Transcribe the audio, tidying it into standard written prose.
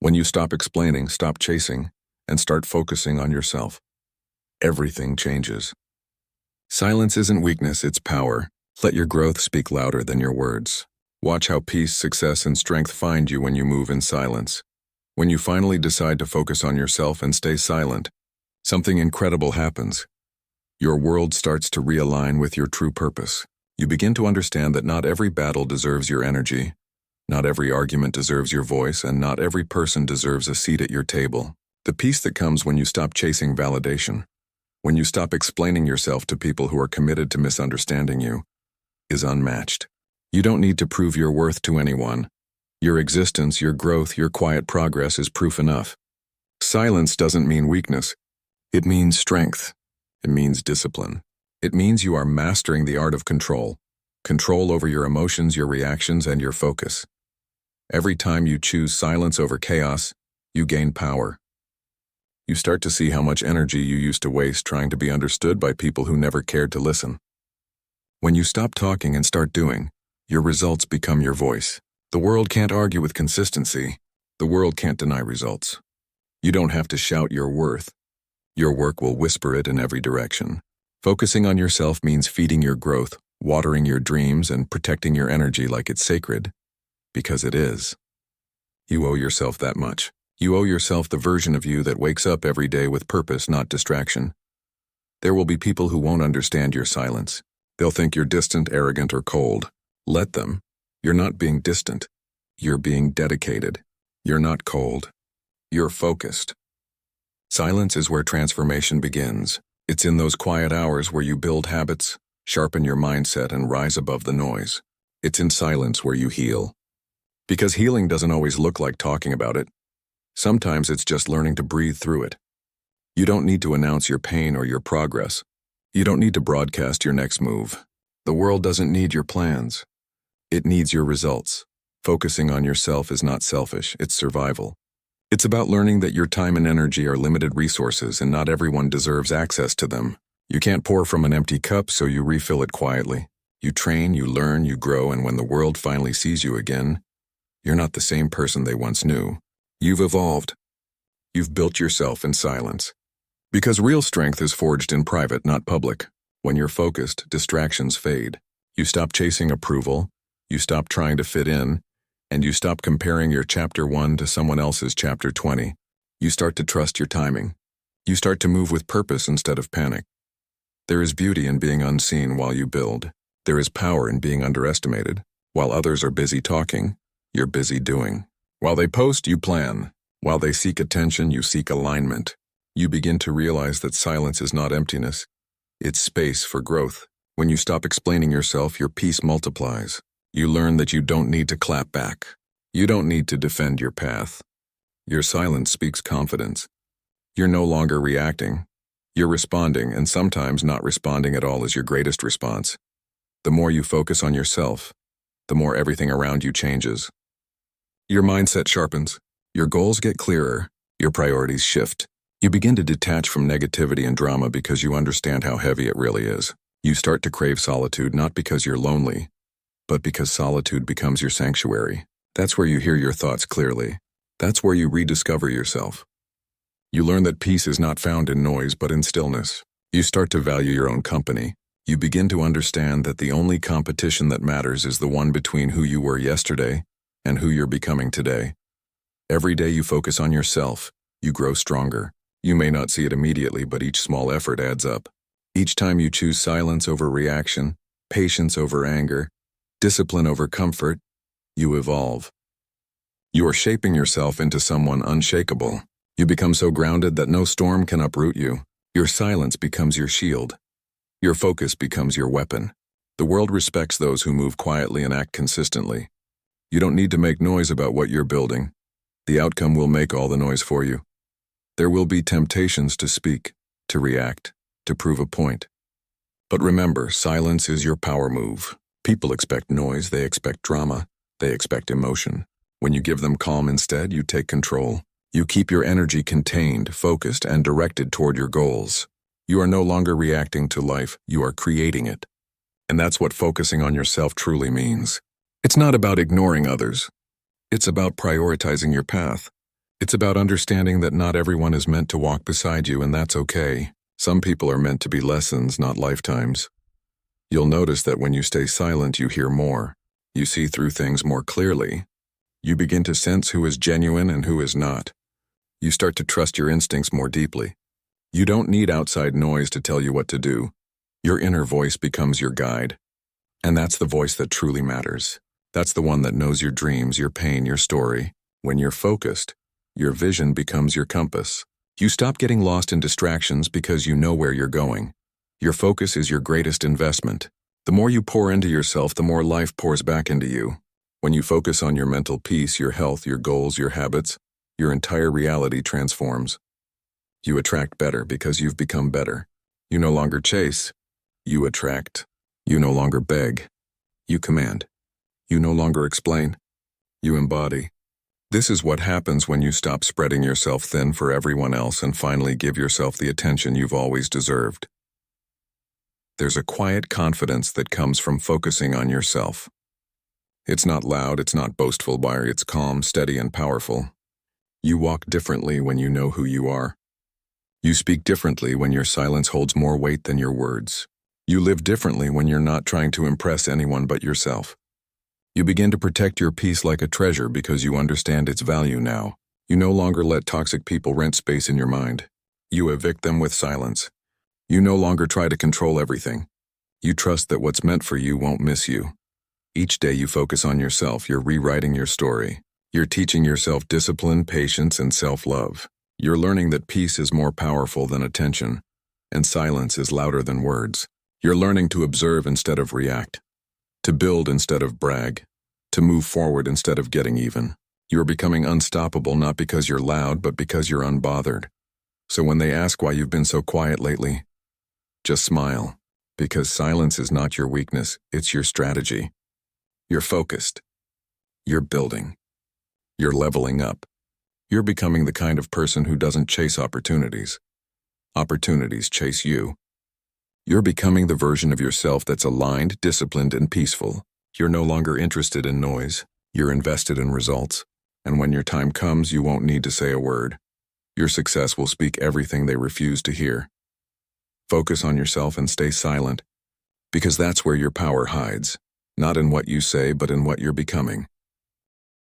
When you stop explaining, stop chasing, and start focusing on yourself, everything changes. Silence isn't weakness, it's power. Let your growth speak louder than your words. Watch how peace, success, and strength find you when you move in silence. When you finally decide to focus on yourself and stay silent, something incredible happens. Your world starts to realign with your true purpose. You begin to understand that not every battle deserves your energy, not every argument deserves your voice, and not every person deserves a seat at your table. The peace that comes when you stop chasing validation, when you stop explaining yourself to people who are committed to misunderstanding you, is unmatched. You don't need to prove your worth to anyone. Your existence, your growth, your quiet progress is proof enough. Silence doesn't mean weakness. It means strength. It means discipline. It means you are mastering the art of control. Control over your emotions, your reactions, and your focus. Every time you choose silence over chaos, you gain power. You start to see how much energy you used to waste trying to be understood by people who never cared to listen. When you stop talking and start doing, your results become your voice. The world can't argue with consistency. The world can't deny results. You don't have to shout your worth. Your work will whisper it in every direction. Focusing on yourself means feeding your growth, watering your dreams, and protecting your energy like it's sacred. Because it is. You owe yourself that much. You owe yourself the version of you that wakes up every day with purpose, not distraction. There will be people who won't understand your silence. They'll think you're distant, arrogant, or cold. Let them. You're not being distant. You're being dedicated. You're not cold. You're focused. Silence is where transformation begins. It's in those quiet hours where you build habits, sharpen your mindset, and rise above the noise. It's in silence where you heal. Because healing doesn't always look like talking about it. Sometimes it's just learning to breathe through it. You don't need to announce your pain or your progress. You don't need to broadcast your next move. The world doesn't need your plans. It needs your results. Focusing on yourself is not selfish, it's survival. It's about learning that your time and energy are limited resources and not everyone deserves access to them. You can't pour from an empty cup, so you refill it quietly. You train, you learn, you grow, and when the world finally sees you again, you're not the same person they once knew. You've evolved. You've built yourself in silence. Because real strength is forged in private, not public. When you're focused, distractions fade. You stop chasing approval, you stop trying to fit in, and you stop comparing your chapter 1 to someone else's chapter 20. You start to trust your timing. You start to move with purpose instead of panic. There is beauty in being unseen while you build. There is power in being underestimated. While others are busy talking, you're busy doing. While they post, you plan. While they seek attention, you seek alignment. You begin to realize that silence is not emptiness. It's space for growth. When you stop explaining yourself, your peace multiplies. You learn that you don't need to clap back. You don't need to defend your path. Your silence speaks confidence. You're no longer reacting. You're responding, and sometimes not responding at all is your greatest response. The more you focus on yourself, the more everything around you changes. Your mindset sharpens. Your goals get clearer. Your priorities shift. You begin to detach from negativity and drama because you understand how heavy it really is. You start to crave solitude not because you're lonely, but because solitude becomes your sanctuary. That's where you hear your thoughts clearly. That's where you rediscover yourself. You learn that peace is not found in noise but in stillness. You start to value your own company. You begin to understand that the only competition that matters is the one between who you were yesterday and who you're becoming today. Every day you focus on yourself, you grow stronger. You may not see it immediately, but each small effort adds up. Each time you choose silence over reaction, patience over anger, discipline over comfort, you evolve. You are shaping yourself into someone unshakable. You become so grounded that no storm can uproot you. Your silence becomes your shield. Your focus becomes your weapon. The world respects those who move quietly and act consistently. You don't need to make noise about what you're building. The outcome will make all the noise for you. There will be temptations to speak, to react, to prove a point. But remember, silence is your power move. People expect noise, they expect drama, they expect emotion. When you give them calm instead, you take control. You keep your energy contained, focused, and directed toward your goals. You are no longer reacting to life, you are creating it. And that's what focusing on yourself truly means. It's not about ignoring others. It's about prioritizing your path. It's about understanding that not everyone is meant to walk beside you, and that's okay. Some people are meant to be lessons, not lifetimes. You'll notice that when you stay silent, you hear more. You see through things more clearly. You begin to sense who is genuine and who is not. You start to trust your instincts more deeply. You don't need outside noise to tell you what to do. Your inner voice becomes your guide. And that's the voice that truly matters. That's the one that knows your dreams, your pain, your story. When you're focused, your vision becomes your compass. You stop getting lost in distractions because you know where you're going. Your focus is your greatest investment. The more you pour into yourself, the more life pours back into you. When you focus on your mental peace, your health, your goals, your habits, your entire reality transforms. You attract better because you've become better. You no longer chase. You attract. You no longer beg. You command. You no longer explain. You embody. This is what happens when you stop spreading yourself thin for everyone else and finally give yourself the attention you've always deserved. There's a quiet confidence that comes from focusing on yourself. It's not loud, it's not boastful, but it's calm, steady, and powerful. You walk differently when you know who you are. You speak differently when your silence holds more weight than your words. You live differently when you're not trying to impress anyone but yourself. You begin to protect your peace like a treasure because you understand its value now. You no longer let toxic people rent space in your mind. You evict them with silence. You no longer try to control everything. You trust that what's meant for you won't miss you. Each day you focus on yourself, you're rewriting your story. You're teaching yourself discipline, patience, and self-love. You're learning that peace is more powerful than attention, and silence is louder than words. You're learning to observe instead of react, to build instead of brag, to move forward instead of getting even. You're becoming unstoppable not because you're loud, but because you're unbothered. So when they ask why you've been so quiet lately, just smile, because silence is not your weakness, it's your strategy. You're focused. You're building. You're leveling up. You're becoming the kind of person who doesn't chase opportunities. Opportunities chase you. You're becoming the version of yourself that's aligned, disciplined, and peaceful. You're no longer interested in noise. You're invested in results. And when your time comes, you won't need to say a word. Your success will speak everything they refuse to hear. Focus on yourself and stay silent, because that's where your power hides. Not in what you say, but in what you're becoming.